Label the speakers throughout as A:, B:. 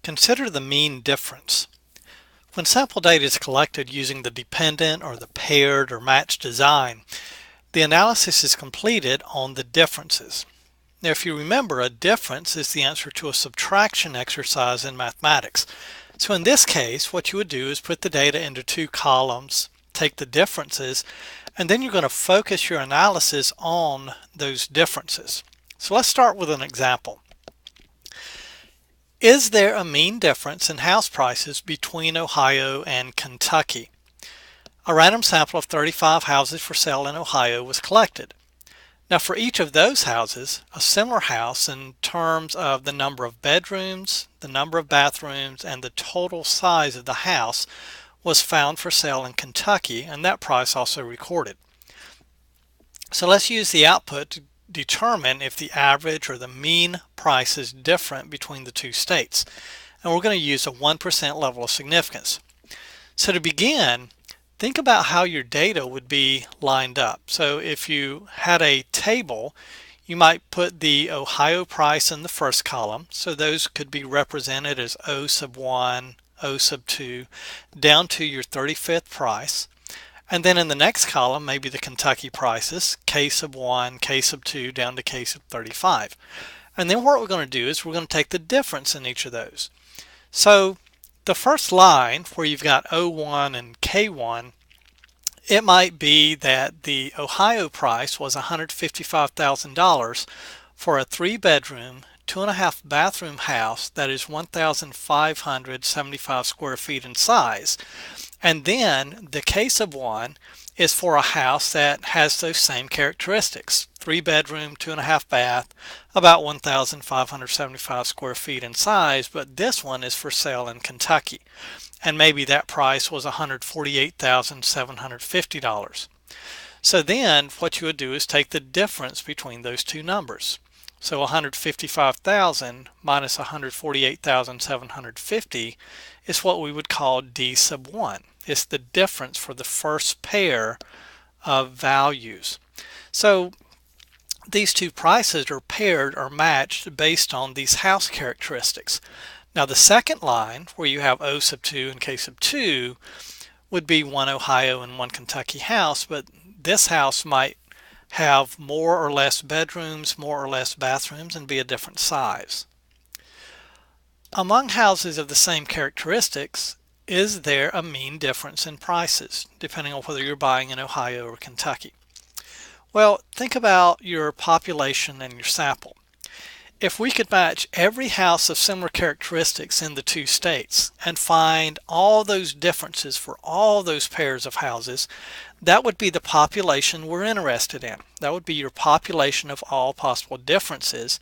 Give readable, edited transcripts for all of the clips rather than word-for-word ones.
A: Consider the mean difference. When sample data is collected using the dependent or the paired or matched design, the analysis is completed on the differences. Now, if you remember, a difference is the answer to a subtraction exercise in mathematics. So in this case, what you would do is put the data into two columns, take the differences, and then you're going to focus your analysis on those differences. So let's start with an example. Is there a mean difference in house prices between Ohio and Kentucky? A random sample of 35 houses for sale in Ohio was collected. Now, for each of those houses, a similar house in terms of the number of bedrooms, the number of bathrooms, and the total size of the house was found for sale in Kentucky, and that price also recorded. So let's use the output to determine if the average or the mean price is different between the two states. And we're going to use a 1% level of significance. So to begin, think about how your data would be lined up. So if you had a table, you might put the Ohio price in the first column. So those could be represented as O sub 1, O sub 2, down to your 35th price. And then in the next column, maybe the Kentucky prices, K sub 1, K sub 2, down to K sub 35. And then what we're going to do is we're going to take the difference in each of those. So the first line where you've got O1 and K1, it might be that the Ohio price was $155,000 for a 3-bedroom, 2.5 bathroom house that is 1,575 square feet in size. And then the K sub 1 is for a house that has those same characteristics. 3-bedroom, 2.5 bath, about 1,575 square feet in size, but this one is for sale in Kentucky. And maybe that price was $148,750. So then what you would do is take the difference between those two numbers. So 155,000 minus 148,750 is what we would call D sub 1. It's the difference for the first pair of values. So these two prices are paired or matched based on these house characteristics. Now the second line, where you have O sub 2 and K sub 2, would be one Ohio and one Kentucky house, but this house might have more or less bedrooms, more or less bathrooms, and be a different size. Among houses of the same characteristics, is there a mean difference in prices, depending on whether you're buying in Ohio or Kentucky? Well, think about your population and your sample. If we could match every house of similar characteristics in the two states and find all those differences for all those pairs of houses, that would be the population we're interested in. That would be your population of all possible differences,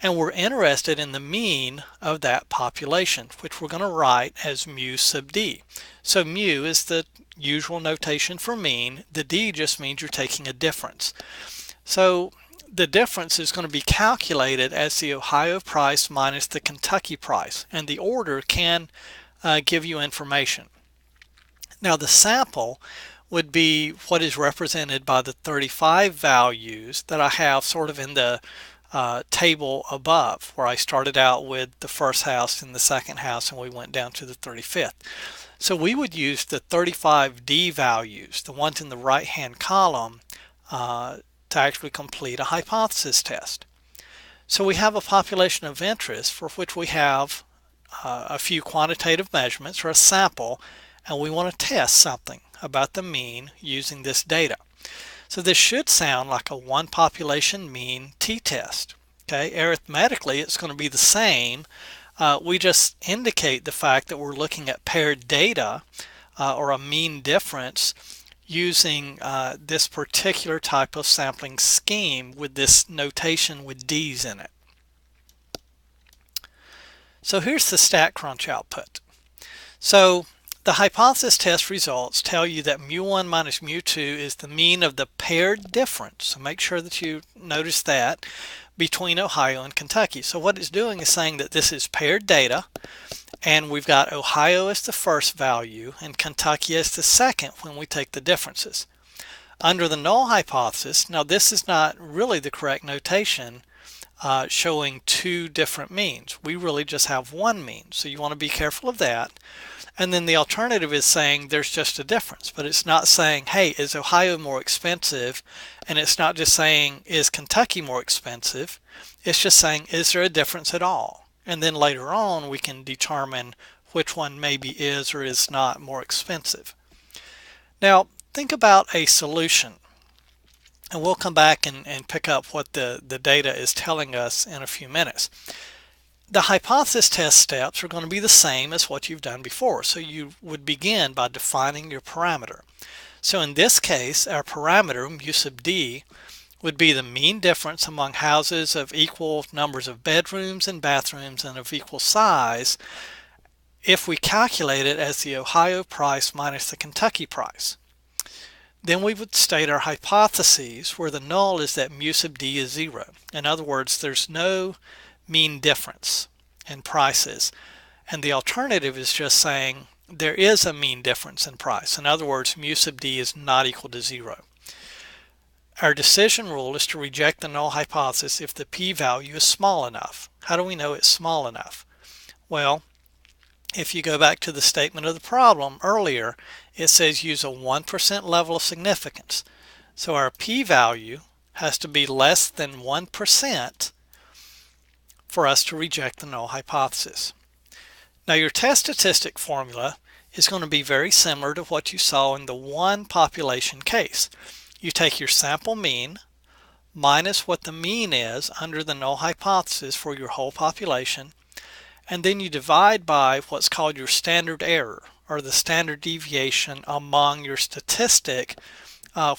A: and we're interested in the mean of that population, which we're going to write as mu sub d. So mu is the usual notation for mean. The d just means you're taking a difference. So the difference is going to be calculated as the Ohio price minus the Kentucky price, and the order can give you information. Now the sample would be what is represented by the 35 values that I have sort of in the table above, where I started out with the first house and the second house and we went down to the 35th. So we would use the 35D values, the ones in the right hand column, to actually complete a hypothesis test. So we have a population of interest for which we have a few quantitative measurements or a sample, and we want to test something about the mean using this data. So this should sound like a one population mean t-test. Okay, arithmetically it's going to be the same. We just indicate the fact that we're looking at paired data or a mean difference using this particular type of sampling scheme with this notation with D's in it. So here's the StatCrunch output. So the hypothesis test results tell you that mu1 minus mu2 is the mean of the paired difference. So make sure that you notice that between Ohio and Kentucky. So what it's doing is saying that this is paired data, and we've got Ohio as the first value and Kentucky as the second when we take the differences. Under the null hypothesis, now this is not really the correct notation. showing two different means. We really just have one mean, so you want to be careful of that. And then the alternative is saying there's just a difference, but it's not saying, hey, is Ohio more expensive? And it's not just saying, is Kentucky more expensive? It's just saying, is there a difference at all? And then later on, we can determine which one maybe is or is not more expensive. Now, think about a solution. And we'll come back and pick up what the data is telling us in a few minutes. The hypothesis test steps are going to be the same as what you've done before. So you would begin by defining your parameter. So in this case, our parameter, mu sub d, would be the mean difference among houses of equal numbers of bedrooms and bathrooms and of equal size if we calculate it as the Ohio price minus the Kentucky price. Then we would state our hypotheses where the null is that mu sub d is 0. In other words, there's no mean difference in prices, and the alternative is just saying there is a mean difference in price. In other words, mu sub d is not equal to 0. Our decision rule is to reject the null hypothesis if the p-value is small enough. How do we know it's small enough? Well, if you go back to the statement of the problem earlier, it says use a 1% level of significance. So our p-value has to be less than 1% for us to reject the null hypothesis. Now your test statistic formula is going to be very similar to what you saw in the one population case. You take your sample mean minus what the mean is under the null hypothesis for your whole population, and then you divide by what's called your standard error, or the standard deviation among your statistic,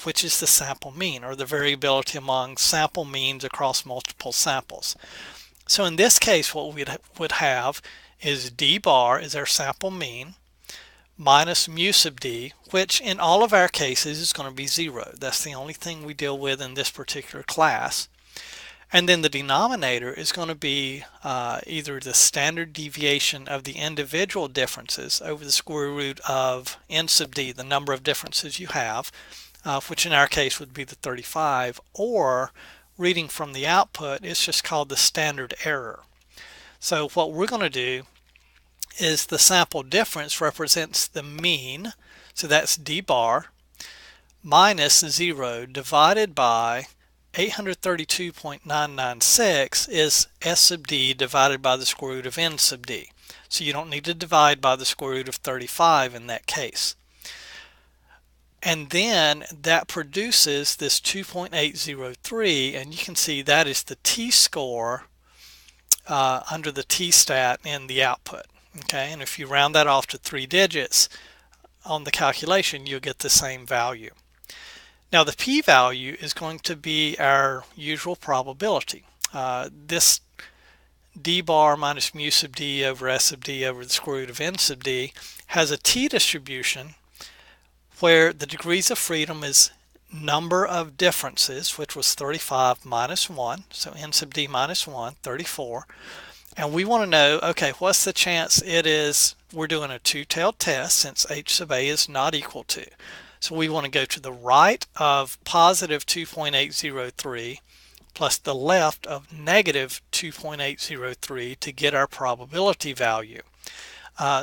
A: which is the sample mean, or the variability among sample means across multiple samples. So in this case, what we would have is d bar is our sample mean minus mu sub d, which in all of our cases is going to be 0. That's the only thing we deal with in this particular class. And then the denominator is going to be either the standard deviation of the individual differences over the square root of n sub d, the number of differences you have, which in our case would be the 35, or reading from the output, it's just called the standard error. So what we're going to do is the sample difference represents the mean, so that's d bar, minus 0 divided by 832.996 is s sub d divided by the square root of n sub d. So you don't need to divide by the square root of 35 in that case. And then that produces this 2.803, and you can see that is the t-score under the t-stat in the output. Okay, and if you round that off to 3 digits on the calculation, you'll get the same value. Now the p-value is going to be our usual probability. This d bar minus mu sub d over s sub d over the square root of n sub d has a t-distribution where the degrees of freedom is number of differences, which was 35 minus 1, so n sub d minus 1, 34. And we want to know, okay, what's the chance it is, we're doing a two-tailed test since h sub a is not equal to. So we want to go to the right of positive 2.803 plus the left of negative 2.803 to get our probability value.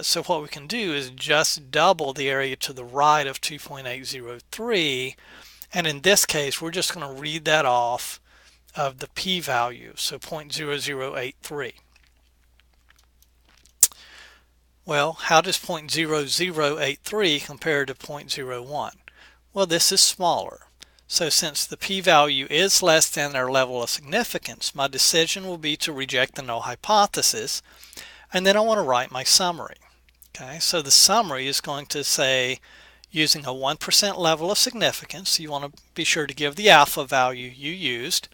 A: So what we can do is just double the area to the right of 2.803, and in this case we're just going to read that off of the p-value, so 0.0083. Well, how does 0.0083 compare to 0.01? Well, this is smaller. So since the p-value is less than our level of significance, my decision will be to reject the null hypothesis, and then I want to write my summary. Okay, so the summary is going to say, using a 1% level of significance, you want to be sure to give the alpha value you used.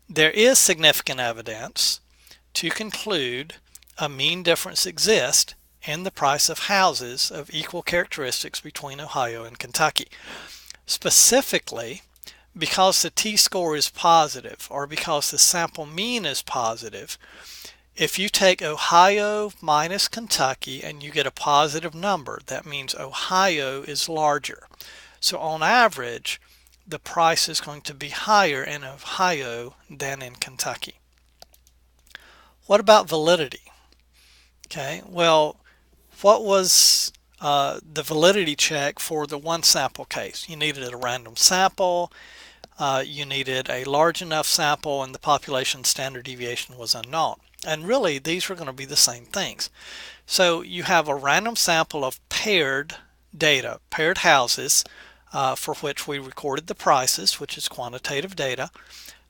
A: There is significant evidence to conclude a mean difference exists in the price of houses of equal characteristics between Ohio and Kentucky. Specifically, because the t-score is positive, or because the sample mean is positive, if you take Ohio minus Kentucky and you get a positive number, that means Ohio is larger. So on average, the price is going to be higher in Ohio than in Kentucky. What about validity? Okay, well, what was the validity check for the one sample case? You needed a random sample, you needed a large enough sample, and the population standard deviation was unknown. And really, these were going to be the same things. So you have a random sample of paired data, paired houses, for which we recorded the prices, which is quantitative data.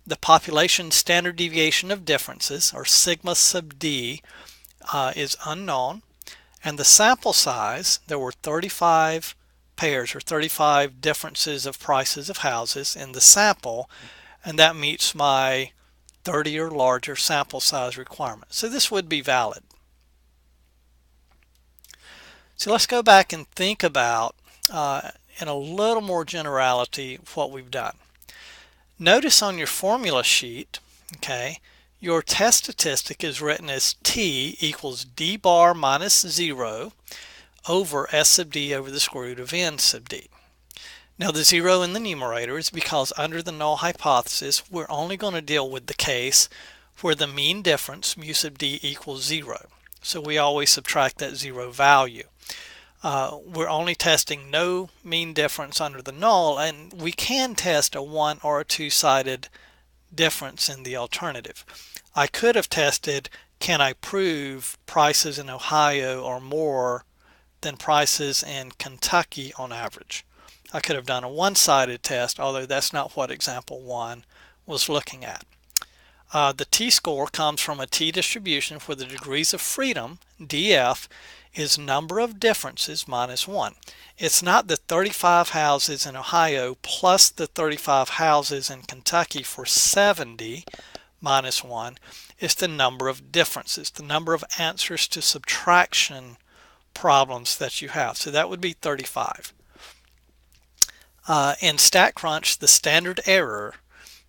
A: The population standard deviation of differences, or sigma sub d, is unknown. And the sample size, there were 35 pairs or 35 differences of prices of houses in the sample, and that meets my 30 or larger sample size requirement. So this would be valid. So let's go back and think about in a little more generality what we've done. Notice on your formula sheet, okay, your test statistic is written as T equals D bar minus 0 over S sub D over the square root of N sub D. Now the 0 in the numerator is because under the null hypothesis we're only going to deal with the case where the mean difference mu sub D equals 0. So we always subtract that 0 value. We're only testing no mean difference under the null, and we can test a one or a two-sided difference in the alternative. I could have tested, can I prove prices in Ohio are more than prices in Kentucky on average? I could have done a one-sided test, although that's not what example 1 was looking at. The t-score comes from a t-distribution where the degrees of freedom, df, is number of differences minus 1. It's not the 35 houses in Ohio plus the 35 houses in Kentucky for 70 minus 1. It's the number of differences, the number of answers to subtraction problems that you have. So that would be 35. In StatCrunch, the standard error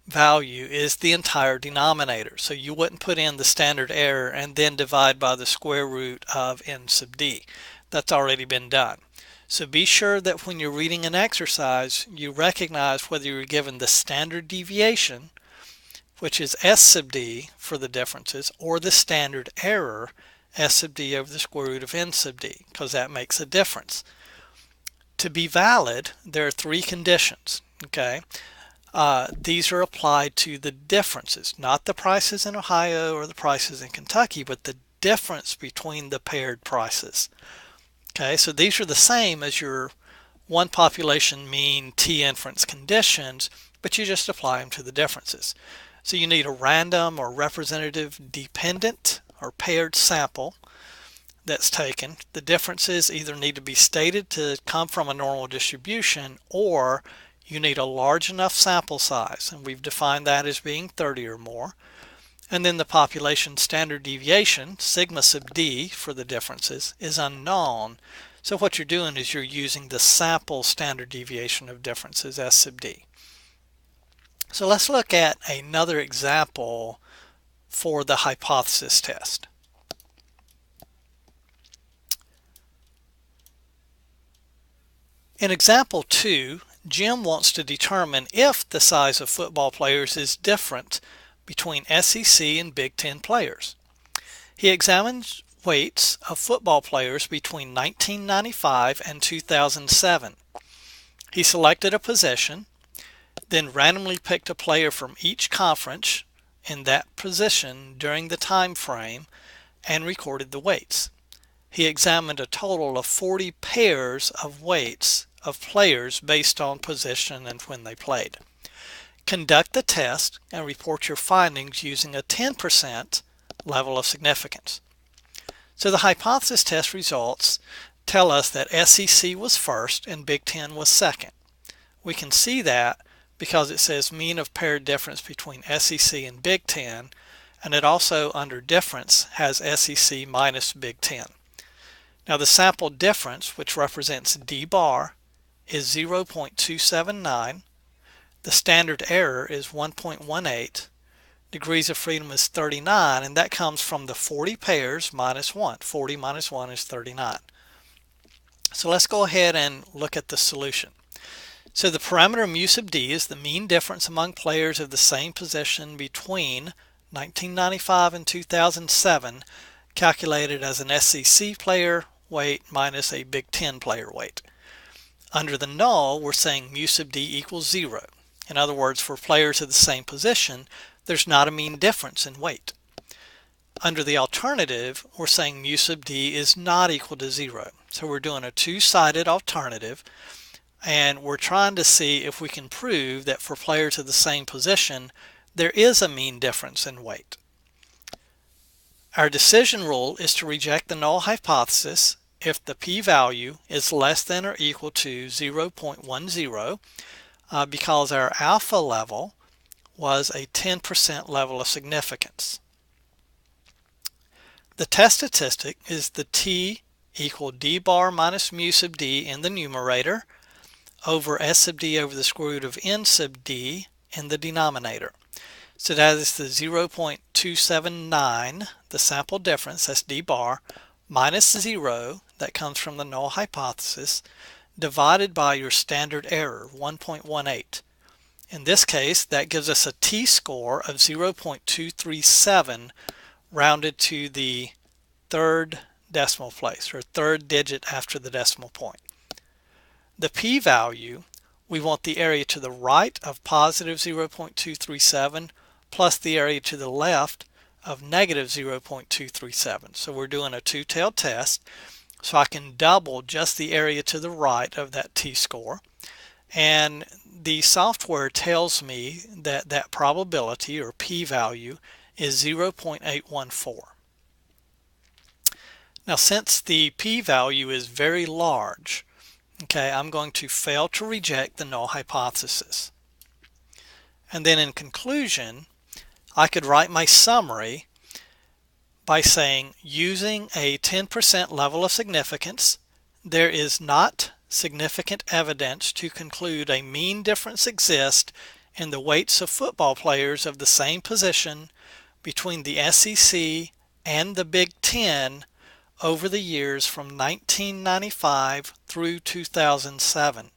A: value is the entire denominator. So you wouldn't put in the standard error and then divide by the square root of n sub d. That's already been done. So be sure that when you're reading an exercise, you recognize whether you're given the standard deviation, which is s sub d for the differences, or the standard error, s sub d over the square root of n sub d, because that makes a difference. To be valid, there are 3 conditions. Okay. These are applied to the differences, not the prices in Ohio or the prices in Kentucky, but the difference between the paired prices. Okay, so these are the same as your one population mean t inference conditions, but you just apply them to the differences. So you need a random or representative dependent or paired sample that's taken. The differences either need to be stated to come from a normal distribution, or you need a large enough sample size, and we've defined that as being 30 or more. And then the population standard deviation, sigma sub d for the differences, is unknown. So what you're doing is you're using the sample standard deviation of differences, S sub d. So let's look at another example for the hypothesis test. In example 2, Jim wants to determine if the size of football players is different between SEC and Big Ten players. He examines weights of football players between 1995 and 2007. He selected a position, then randomly picked a player from each conference in that position during the time frame and recorded the weights. He examined a total of 40 pairs of weights of players based on position and when they played. Conduct the test and report your findings using a 10% level of significance. So the hypothesis test results tell us that SEC was first and Big Ten was second. We can see that because it says mean of paired difference between SEC and Big Ten, and it also under difference has SEC minus Big Ten. Now the sample difference, which represents D bar, is 0.279. The standard error is 1.18. Degrees of freedom is 39, and that comes from the 40 pairs minus 1. 40 minus 1 is 39. So let's go ahead and look at the solution. So the parameter mu sub d is the mean difference among players of the same position between 1995 and 2007 calculated as an SEC player weight minus a Big Ten player weight. Under the null, we're saying mu sub d equals 0. In other words, for players of the same position, there's not a mean difference in weight. Under the alternative, we're saying mu sub d is not equal to 0. So we're doing a two-sided alternative, and we're trying to see if we can prove that for players of the same position, there is a mean difference in weight. Our decision rule is to reject the null hypothesis if the p-value is less than or equal to 0.10 because our alpha level was a 10% level of significance. The test statistic is the t equal d bar minus mu sub d in the numerator over s sub d over the square root of n sub d in the denominator. So that is the 0.279, the sample difference, that's d bar, minus 0, that comes from the null hypothesis, divided by your standard error, 1.18. In this case, that gives us a t-score of 0.237, rounded to the third decimal place, or third digit after the decimal point. The p-value, we want the area to the right of positive 0.237 plus the area to the left of negative 0.237. So we're doing a two-tailed test, so I can double just the area to the right of that t-score, and the software tells me that that probability or p-value is 0.814. Now, since the p-value is very large, okay, I'm going to fail to reject the null hypothesis. And then in conclusion, I could write my summary by saying, using a 10% level of significance, there is not significant evidence to conclude a mean difference exists in the weights of football players of the same position between the SEC and the Big Ten over the years from 1995 through 2007.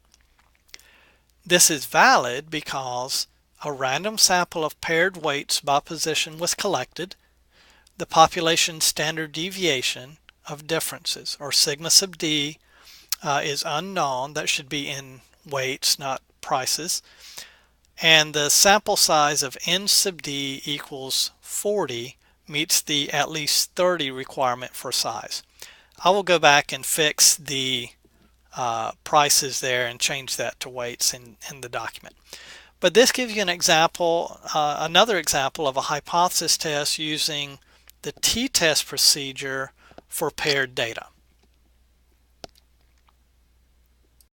A: This is valid because a random sample of paired weights by position was collected. The population standard deviation of differences, or sigma sub d, is unknown. That should be in weights, not prices. And the sample size of n sub d equals 40 meets the at least 30 requirement for size. I will go back and fix the prices there and change that to weights in the document. But this gives you an example, another example of a hypothesis test using the t-test procedure for paired data.